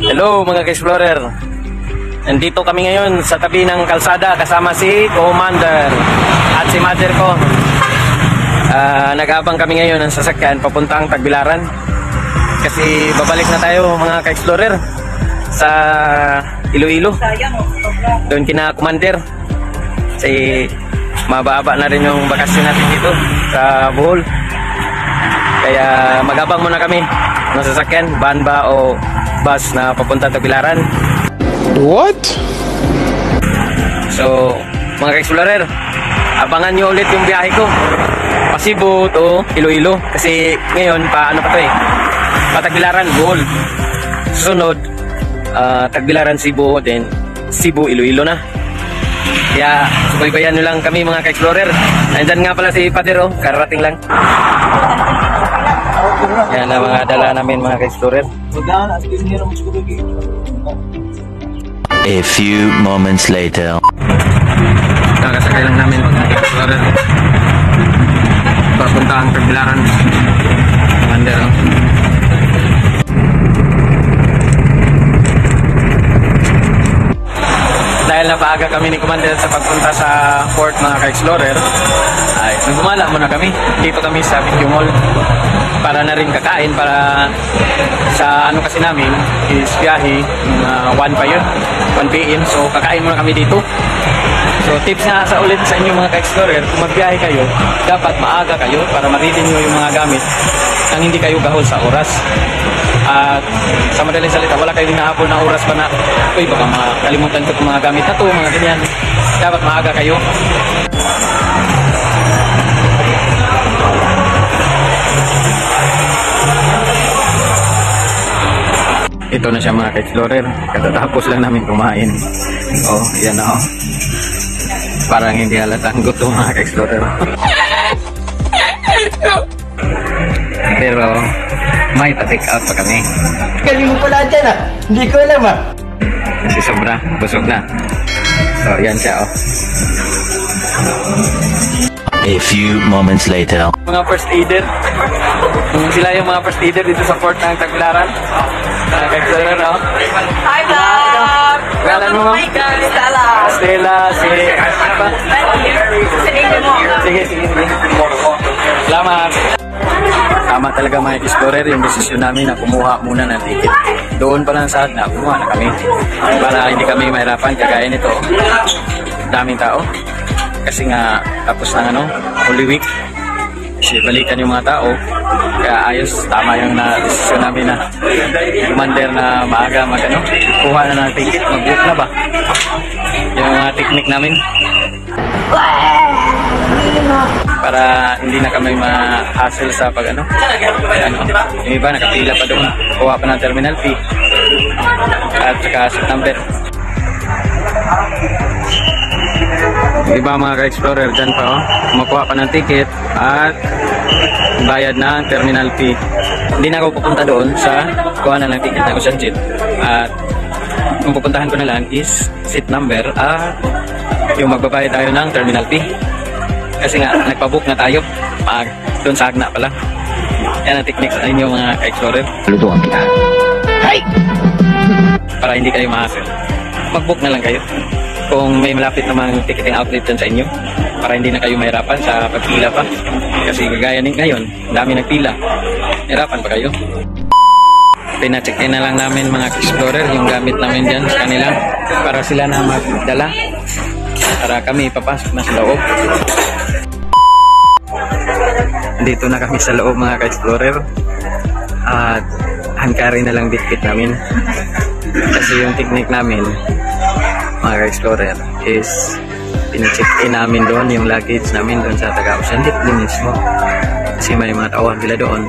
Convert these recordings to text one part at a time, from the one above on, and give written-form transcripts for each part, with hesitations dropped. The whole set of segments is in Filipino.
Hello mga ka-explorer. Nandito kami ngayon sa tabi ng kalsada kasama si Commander at si mother ko. Nag-abang kami ngayon ng sasakyan papuntang Tagbilaran. Kasi babalik na tayo mga ka-explorer sa Iloilo. Doon kina Commander. Kasi mababa na rin yung bakasyon natin dito sa Bohol. Kaya mag-abang muna kami ng sasakyan, van ba o bus na papunta Tagbilaran. What? So, mga ka-explorer, abangan nyo ulit yung biyahe ko. Pasibo to Iloilo. Kasi ngayon, paano pa to eh? Tagbilaran, Bohol. Susunod, Tagbilaran, Cebu, then Cebu, Iloilo na. Kaya, subaybayan nyo lang kami mga ka-explorer. Nandyan nga pala si Pader, oh. Karating lang. Yan ang mga dala namin mga ka-explorer. A few moments later. Kakasakay lang namin mga ka-explorer. Papunta ang Tagbilaran. Commander, oh. Dahil napaaga kami ni Commander sa pagpunta sa port mga ka-explorer, ay nagumala muna kami. Dito kami sa Video Mall para na rin kakain para sa ano kasi namin is biyahe 1 pa yun, 1 PM. So kakain muna kami dito. So tips nga sa ulit sa inyo mga ka-explorer, kung magbiyahe kayo, dapat maaga kayo para ma-ready nyo yung mga gamit nang hindi kayo gahol sa oras. At sa madaling salita, wala kayong hinahabol na oras pa na uy, baka makalimutan ko itong mga gamit na ito, mga ganyan. Dapat maaga kayo. Ito na siya mga ka-explorer. Katatapos lang namin kumain. Oh, yan na oh. Parang hindi halatang gutom mga ka-explorer. Pero may pa-take out pa kami. Galing mo pala dyan ah. Hindi ko alam ah. Kasi sobra, busog na. So, yan siya oh. A few moments later. Mga first aider. Sila yung mga first aider dito sa port ng Tagbilaran. Ka-explorer oh. Hi vlog! Welcome to my girl, Stella. Stella, si... Ano ba? Sige. Salamat. Tama talaga mga explorer yung desisyon namin na kumuha muna ng ticket. Doon pa lang sa na kumuha na kami. Para hindi kami mahirapan kagaya nito. Daming tao. Kasi nga tapos ng Holy Week. Kasi balikan yung mga tao. Kaya ayos, tama yung desisyon namin na Commander na maaga kuha na ng ticket, mag-book na ba? Yung mga technique namin. Para hindi na kami ma-hassle sa pag yung iba nakapila pa doon, kuha pa ng terminal fee at saka seat number. Yung iba mga ka-explorer dyan pa kumakuha pa ng ticket at bayad na terminal fee. Hindi na ako pupunta doon sa kuha na ng ticket ng Ocean Jet at kung pupuntahan ko na lang is seat number at yung magbabayad tayo ng terminal fee. Kasi nga, nagpabook na tayo. Doon sa Agna pala. Yan ang technique sa inyo mga ka-explorer. Lutuan kita. Hay! Para hindi kayo ma-hassle. Mag-book na lang kayo. Kung may malapit namang ticketing outlet dyan sa inyo. Para hindi na kayo mahirapan sa pagpila pa. Kasi kagaya ngayon, dami nagpila. Hirapan pa kayo. Pina-check-in na lang namin mga ka-explorer yung gamit namin dyan sa kanila. Para sila na magdala. Para kami papasok na sa loob. Dito na kami sa loob mga ka-explorer. At hangkari na lang bitbit namin. Kasi yung technique namin mga ka-explorer is pina-check-in namin doon yung luggage namin doon sa taga-Ocean Jet din mismo. Kasi may mga tauhan sila doon.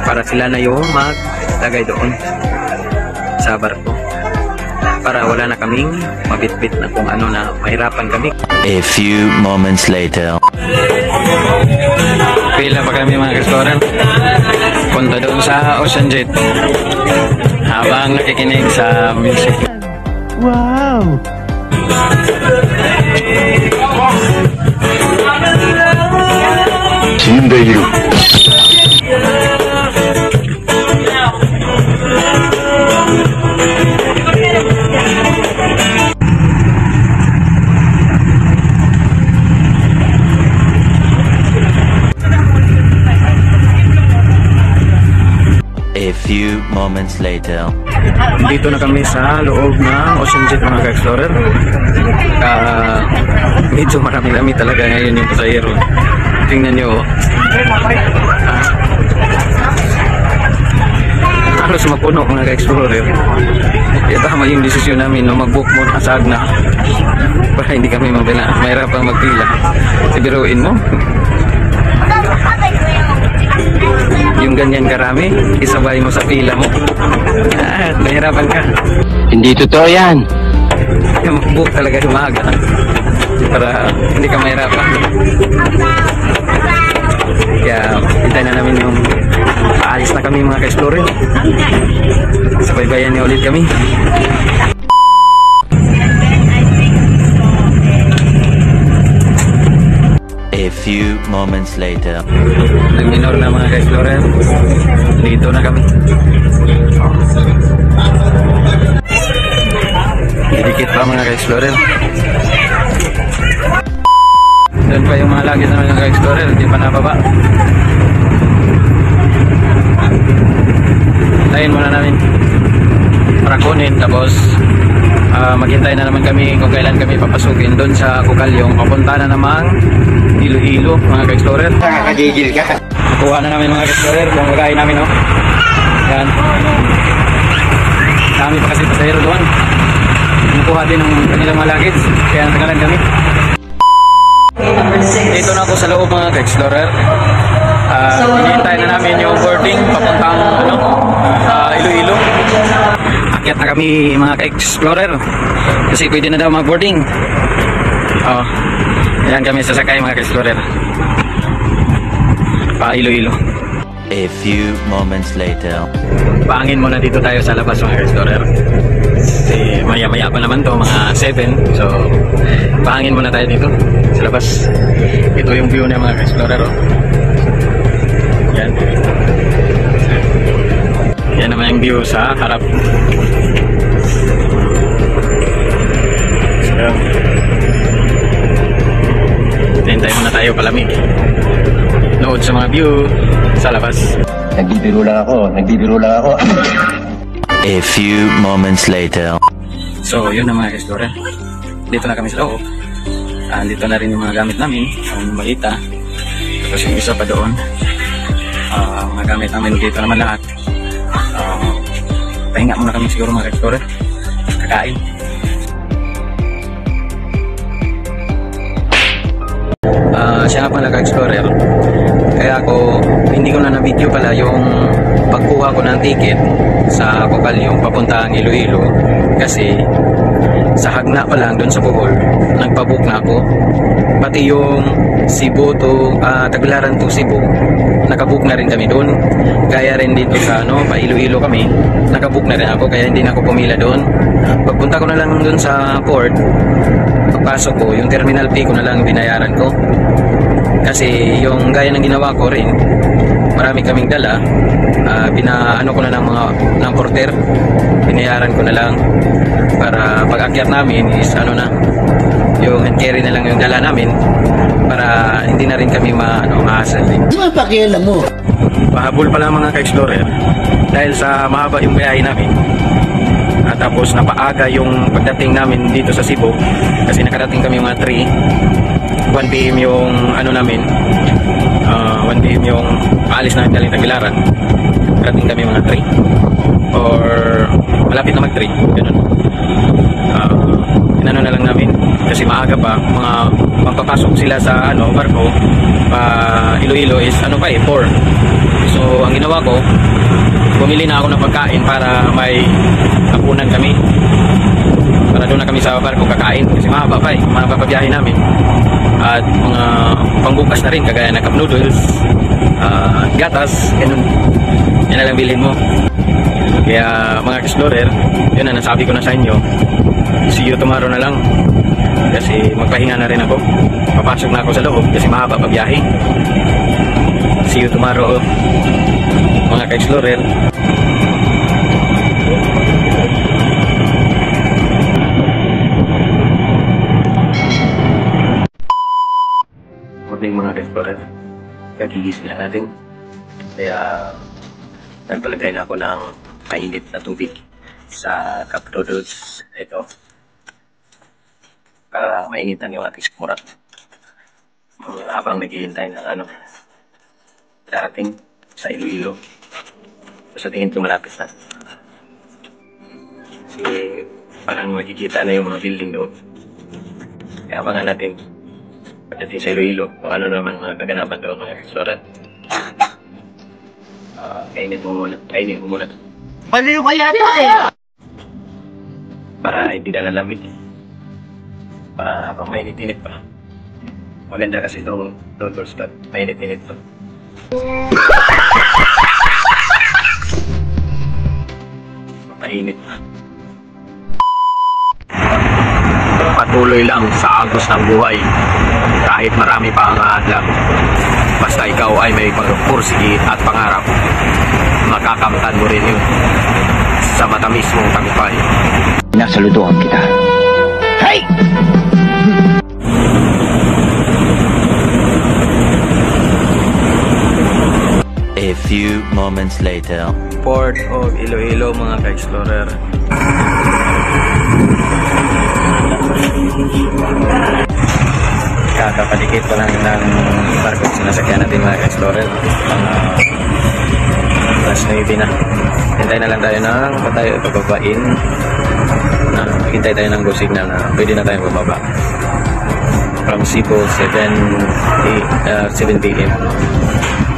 Para sila na yung maglagay doon sa barko. Para wala na kaming mabitbit na kung ano na mahirapan kami. A few moments later. Pila pa kami mga ka-explorer. Punta doon sa Ocean Jet. Habang nakikinig sa music. Wow! few moments later. Dito na kami sa loob ng Ocean Jet mga ka-explorer. Medyo marami-rami talaga ngayon yung pasahero. Tingnan nyo. Halos mapuno mga ka-explorer. Kaya tama yung desisyon namin na mag-book muna sa Agna para hindi kami mahirapang magpila. Ibiruin mo. Yung ganyan karami, isabay mo sa pila mo. Nahirapan ka. Hindi totoo yan. Mag-book talaga umaga para hindi ka mahirapan. Kaya hintay na namin yung paalis na kami mga ka-explorer. Sabay-bayan niya ulit kami. A few moments later. Nag-minor na mga ka-explorer. Dito na kami. Didikit pa mga ka-explorer. Doon pa yung mga lagi na mga ka-explorer. Hindi pa nababa. Tayin muna namin para kunin. Tapos maghintay na naman kami kung kailan kami papasukin doon sa Kukalyong. Papunta na namang Iloilo mga ka-explorer. Nakakagigil ka. Nakuha na namin mga ka-explorer yung magahin namin, no? Yan. Dami pa kasi pasahero doon. Nakuha din ng kanilang mga luggage. Kaya natagalan kami. Dito na ako sa loob mga ka-explorer. Hinihintay na namin yung boarding papuntang Iloilo. Akyat na kami mga ka-explorer. Kasi pwede na daw mag-boarding. Yan kami sasakay mga ka-explorer. Pa Iloilo. A few moments later. Paangin muna dito tayo sa labas mga ka-explorer. Kasi maya-maya pa naman to mga 7. So paangin muna tayo dito sa labas. Ito yung view niya mga ka-explorer. Yan. Yan naman yung view sa harap. So, hintay muna tayo palamig. Nood sa mga view sa labas. Nagbibiro lang ako. A few moments later. So, yun na mga explorer. Dito na kami sa loob. Dito na rin yung mga gamit namin. Ang malita. Tapos yung isa pa doon. Mga gamit namin dito naman lahat. Pahinga muna kami siguro mga explorer. Kakain. Siya nga pala ka-explorer. Kaya ako, hindi ko na na-video pala yung pagkuha ko ng ticket sa Kukalyong papuntang Iloilo. Kasi sa Hagna pa lang doon sa Bohol, nagpabook na ako. Pati yung Cebu to Tagbilaran to Cebu, nakabook na rin kami doon. Kaya rin dito sa pa Iloilo kami, nakabook na rin ako. Kaya hindi na ako pumila doon. Pagpunta ko na lang doon sa port, pagpasok ko, yung terminal fee ko na lang binayaran ko. Kasi yung gaya ng ginawa ko rin, marami kaming dala, pinaano ko na ng porter, binayaran ko na lang para pag-akyat namin is yung hand carry na lang yung dala namin para hindi na rin kami ma-hassle. Di ba pakialam mo? Pahabol pala mga ka-explorer dahil sa mahaba yung biyahe namin. At tapos napaaga yung pagdating namin dito sa Cebu kasi nakarating kami mga 1 PM yung namin 1 PM yung paalis namin galing Tagbilaran. Nakarating kami mga 3 or malapit na mag 3 ganun. Inano na lang namin kasi maaga pa mga magpapasok sila sa barko Iloilo is 4. So ang ginawa ko, bumili na ako ng pagkain para may hapunan kami. Para doon na kami sa barko kakain kasi mahaba pa mga papabiyahe namin. At mga pangbukas na rin kagaya ng cup noodles, gatas, ganun. Yan na lang bilhin mo. Kaya mga explorer, yun na nasabi ko na sa inyo. See you tomorrow na lang. Kasi magpahinga na rin ako. Papasok na ako sa loob kasi mahaba pa biyahe. See you tomorrow mga ka-explorer. Morning mga ka-explorer. Kagigising na natin. Kaya Nagpalagay na ako ng kainit na tubig sa cup noodles. Ito. Para mainitan yung ating sikmurat. Habang naghihintay ng darating sa Iloilo. Sa tingin ko malapit na. Kasi parang makikita na yung mga building doon. Kaya abangan natin pagdating sa Iloilo kung ano naman mga kaganapan doon mga restaurant. Kainin mo muna. Baliw ka yata eh! Para hindi na lalamig. Para habang mainit-init pa. Maganda kasi itong noodles na mainit-init pa. Mainit. Patuloy lang sa agos ng buhay. Kahit marami pa ang hadlang. Basta ikaw ay may pagpursige at pangarap. Makakamtan mo rin yun sa matamis mong tagumpay. Nasaludoan kita. Hey! A few moments later. Port of Iloilo mga ka-explorer. Kakapalikit pa lang ng barko sinasakyan natin mga ka-explorer. Mas naibi na. Hintay na lang tayo ng pababain. Hintay tayo ng go signal na pwede na tayong bumaba. From Cebu 7 p.m.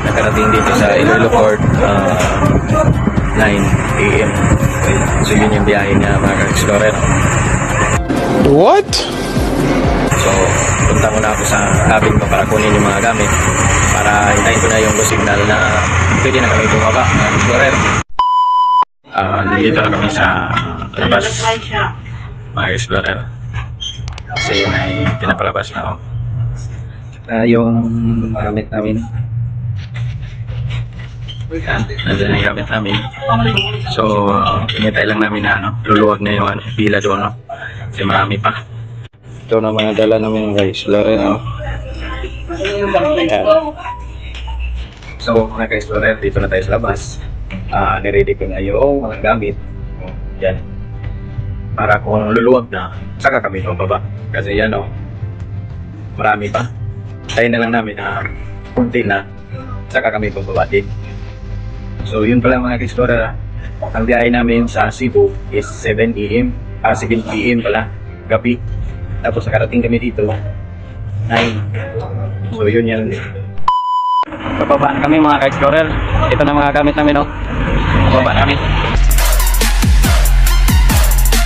Nakarating dito sa Iloilo Port 9 a.m. So yun yung biyahe niya mga ka-explorer. What? So punta muna ako sa cabin ko para kunin yung mga gamit para hintayin ko na yung go signal na pwede na kami bumaba mga explorer. Dito na kami sa labas mga explorer kasi may pinapalabas na ako. Yung gamit namin. Nandun na yung gamit namin. So, hinintay lang namin na luluwag na yung pila doon. Kasi marami pa. Ito na mga dala namin guys. Explorer. So, mga ka-explorer, dito na tayo sa labas. Niready ko na yung mga gamit. Yan. Para kung luluwag na, saka kami baba. Kasi yan marami pa. Tayo na lang namin na kunti na, saka kami bababa din. So yun pala mga ka-explorer. Ang biyahe namin sa Cebu is 7 p.m. pala, gabi. Tapos nakarating kami dito 9. So yun yan. Bababa na kami mga ka-explorer. Ito na mga gamit namin Bababa namin.